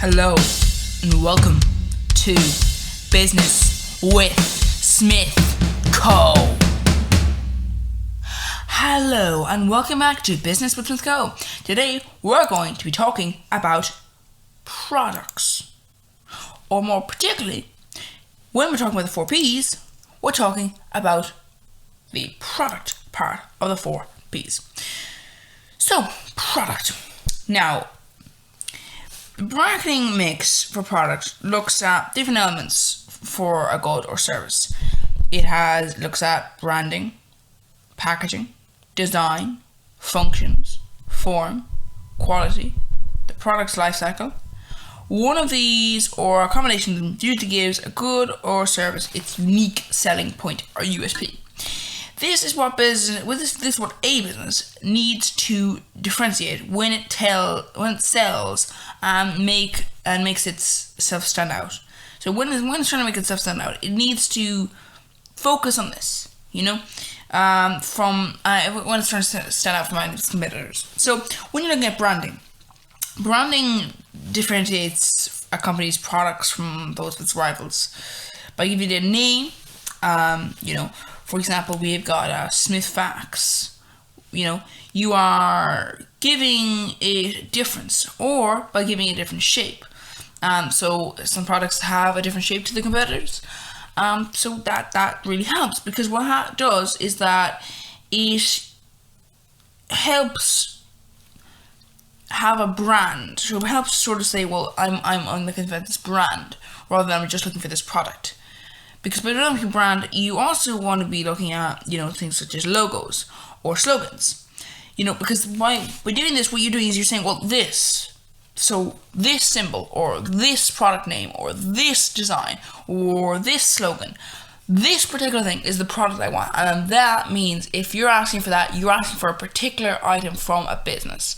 Hello and welcome to Business with Smith Co. Hello and welcome back to Business with Smith Co. Today we're going to be talking about products, or more particularly, when we're talking about the 4 P's, we're talking about the product part of the 4 P's. So, product. Now, the marketing mix for product looks at different elements for a good or service. It looks at branding, packaging, design, functions, form, quality, the product's life cycle. One of these or a combination of them usually gives a good or service its unique selling point or USP. This is what what a business needs to differentiate when it sells and makes itself stand out. So when it's trying to make itself stand out, it needs to focus on this. When it's trying to stand out from its competitors. So when you're looking at branding differentiates a company's products from those of its rivals by giving it a name. For example, we've got Smith Fax. You are giving a difference, or by giving it a different shape. So some products have a different shape to the competitors. So that really helps, because what it does is that it helps have a brand. So it helps sort of say, well, I'm looking for this brand rather than I'm just looking for this product. Because by looking at brand, you also want to be looking at, things such as logos or slogans. Because by doing this, what you're doing is you're saying, well, this symbol or this product name or this design or this slogan, this particular thing is the product I want. And that means if you're asking for that, you're asking for a particular item from a business.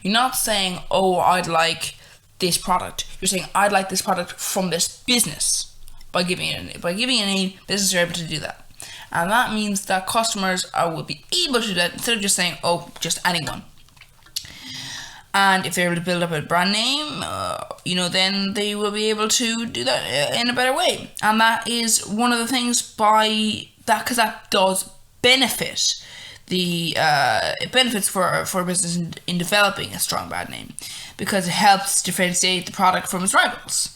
You're not saying, oh, I'd like this product. You're saying, I'd like this product from this business. By giving it a name, businesses are able to do that. And that means that customers will be able to do that instead of just saying, oh, just anyone. And if they're able to build up a brand name, then they will be able to do that in a better way. And that is one of the things because that does benefit it benefits for a business in developing a strong brand name, because it helps differentiate the product from its rivals.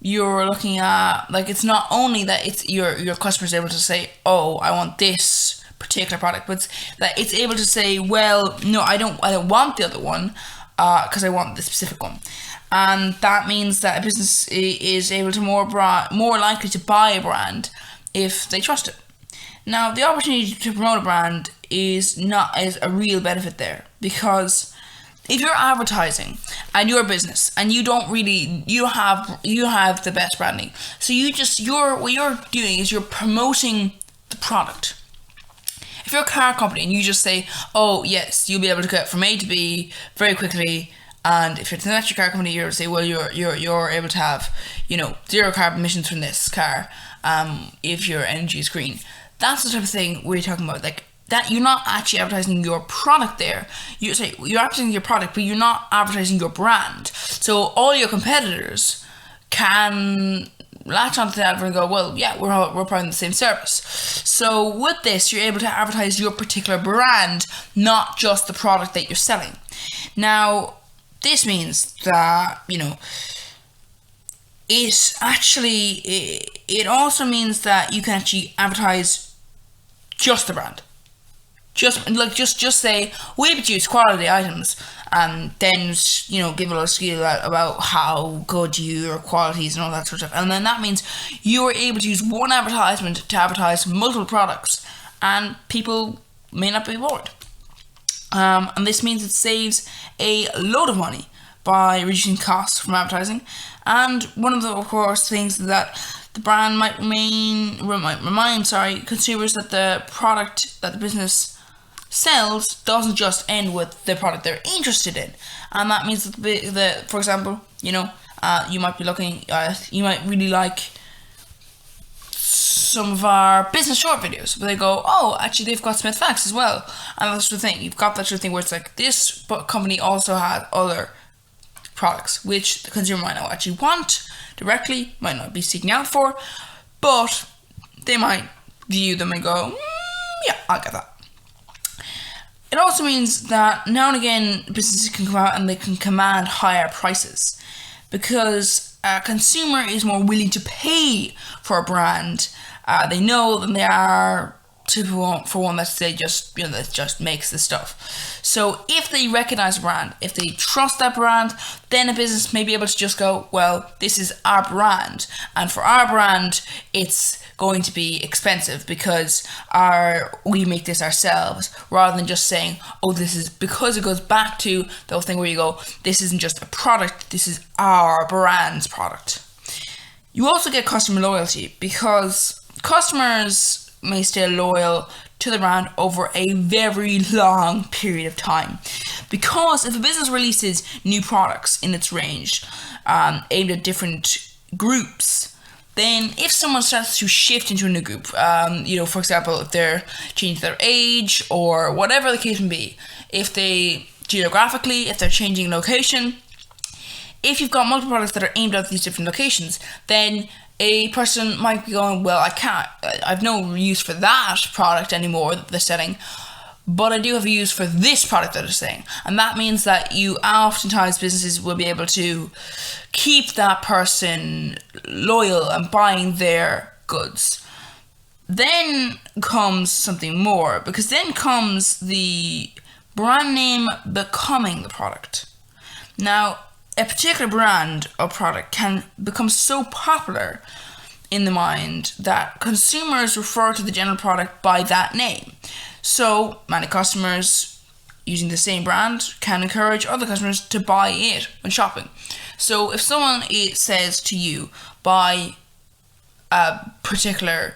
You're looking at, it's not only that it's your customer's able to say, oh, I want this particular product, but that it's able to say, well, no, I don't want the other one, because I want the specific one. And that means that a business is able to more likely to buy a brand if they trust it. Now, the opportunity to promote a brand is a real benefit there, because if you're advertising and you're a business and you have the best branding, so what you're doing is you're promoting the product. If you're a car company and you just say, oh yes, you'll be able to get from A to B very quickly, and if it's an electric car company, you're say, well, you're able to have 0 carbon emissions from this car, if your energy is green. That's the type of thing we're talking about, that you're not actually advertising your product there. You're advertising your product, but you're not advertising your brand. So all your competitors can latch onto that and go, well, yeah, we're providing the same service. So with this, you're able to advertise your particular brand, not just the product that you're selling. Now, this means that, it also means that you can actually advertise just the brand. Just say, we produce quality items, and then give a little spiel about how good your quality is and all that sort of stuff. And then that means you are able to use one advertisement to advertise multiple products, and people may not be bored. And this means it saves a load of money by reducing costs from advertising. And one of the, of course, things that the brand might remind consumers that the product that the business sells doesn't just end with the product they're interested in. And that means that for example, you might be looking, you might really like some of our business short videos, but they go, oh, actually they've got Smith Fax as well. And that's the thing, you've got that sort of thing where it's like, this company also has other products, which the consumer might not actually want directly, might not be seeking out for, but they might view them and go, yeah, I'll get that. It also means that now and again businesses can come out and they can command higher prices because a consumer is more willing to pay for a brand they know than they are for one that they just, that just makes the stuff. So if they recognize a brand, if they trust that brand, then a business may be able to just go, well, this is our brand, and for our brand it's going to be expensive because we make this ourselves, rather than just saying, oh, this is, because it goes back to the whole thing where you go, this isn't just a product, this is our brand's product. You also get customer loyalty because customers may stay loyal to the brand over a very long period of time. Because if a business releases new products in its range aimed at different groups, then if someone starts to shift into a new group, for example, if they're changing their age or whatever the case may be, if they geographically, if they're changing location, if you've got multiple products that are aimed at these different locations, then a person might be going, well, I've no use for that product anymore that they're selling, but I do have a use for this product that they're selling. And that means that oftentimes businesses will be able to keep that person loyal and buying their goods. Then comes something more, because then comes the brand name becoming the product. Now, a particular brand or product can become so popular in the mind that consumers refer to the general product by that name. So many customers using the same brand can encourage other customers to buy it when shopping. So if someone says to you, buy a particular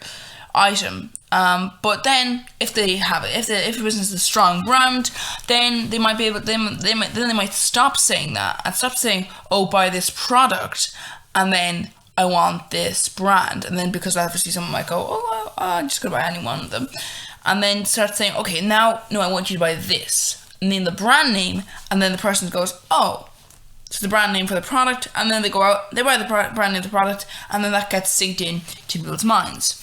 item, but then if they have it, if the business is a strong brand, then they might be able, they might stop saying that and stop saying, oh, buy this product, and then I want this brand, and then because obviously someone might go, oh, I'm just gonna buy any one of them, and then start saying, okay, now no, I want you to buy this, and then the brand name, and then the person goes, oh, so the brand name for the product, and then they go out, they buy the brand name of the product, and then that gets synced in to people's minds.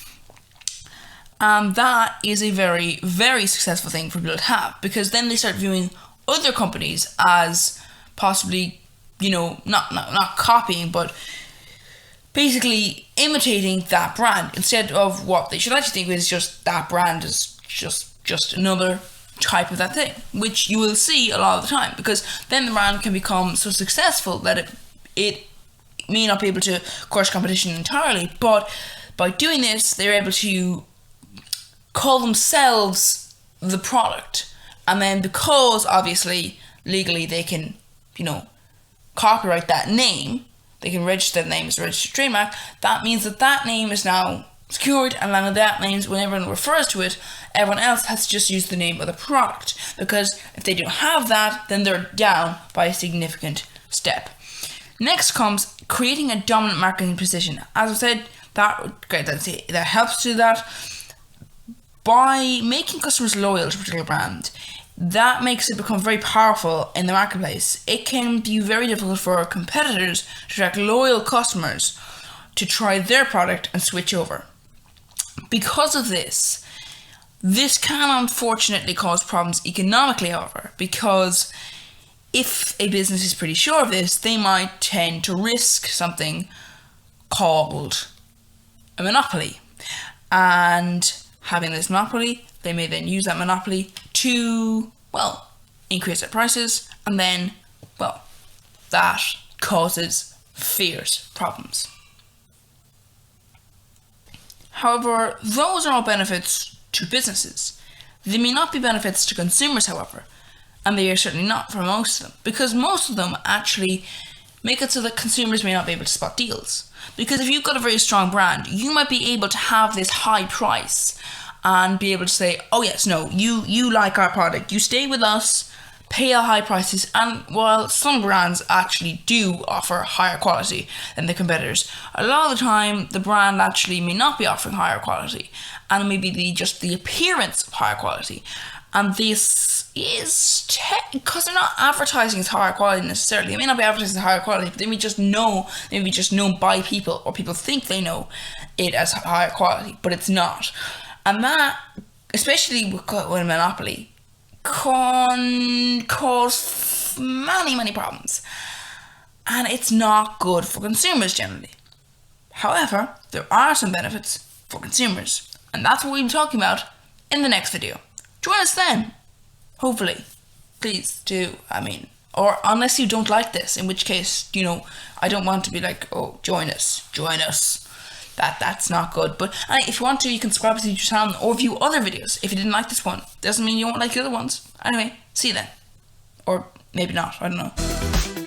That is a very, very successful thing for people to have, because then they start viewing other companies as possibly, not copying, but basically imitating that brand, instead of what they should actually think is just that brand is just another type of that thing, which you will see a lot of the time, because then the brand can become so successful that it may not be able to crush competition entirely, but by doing this, they're able to call themselves the product, and then because obviously legally they can copyright that name, they can register the name as a registered trademark, that means that name is now secured, and then that means when everyone refers to it, everyone else has to just use the name of the product, because if they don't have that, then they're down by a significant step. Next comes creating a dominant marketing position. As I said, that helps to that. By making customers loyal to a particular brand, that makes it become very powerful in the marketplace. It can be very difficult for competitors to attract loyal customers to try their product and switch over. Because of this can unfortunately cause problems economically, however, because if a business is pretty sure of this, they might tend to risk something called a monopoly. And having this monopoly, they may then use that monopoly to, increase their prices, and then, that causes fierce problems. However, those are all benefits to businesses. They may not be benefits to consumers, however, and they are certainly not for most of them, because most of them actually make it so that consumers may not be able to spot deals. Because if you've got a very strong brand, you might be able to have this high price and be able to say, oh yes, no, you like our product, you stay with us, pay high prices, and while some brands actually do offer higher quality than the competitors, a lot of the time the brand actually may not be offering higher quality, and maybe just the appearance of higher quality. And this is because they're not advertising as higher quality necessarily. They may not be advertising as higher quality, but they may just know, by people, or people think they know it as higher quality, but it's not. And that, especially with a monopoly, can cause many problems. And it's not good for consumers generally. However, there are some benefits for consumers, and that's what we'll be talking about in the next video. Join us then, hopefully. Please do, or unless you don't like this, in which case, I don't want to be like, oh, join us. That's not good. But if you want to, you can subscribe to the channel or view other videos. If you didn't like this one, doesn't mean you won't like the other ones. Anyway, see you then. Or maybe not, I don't know.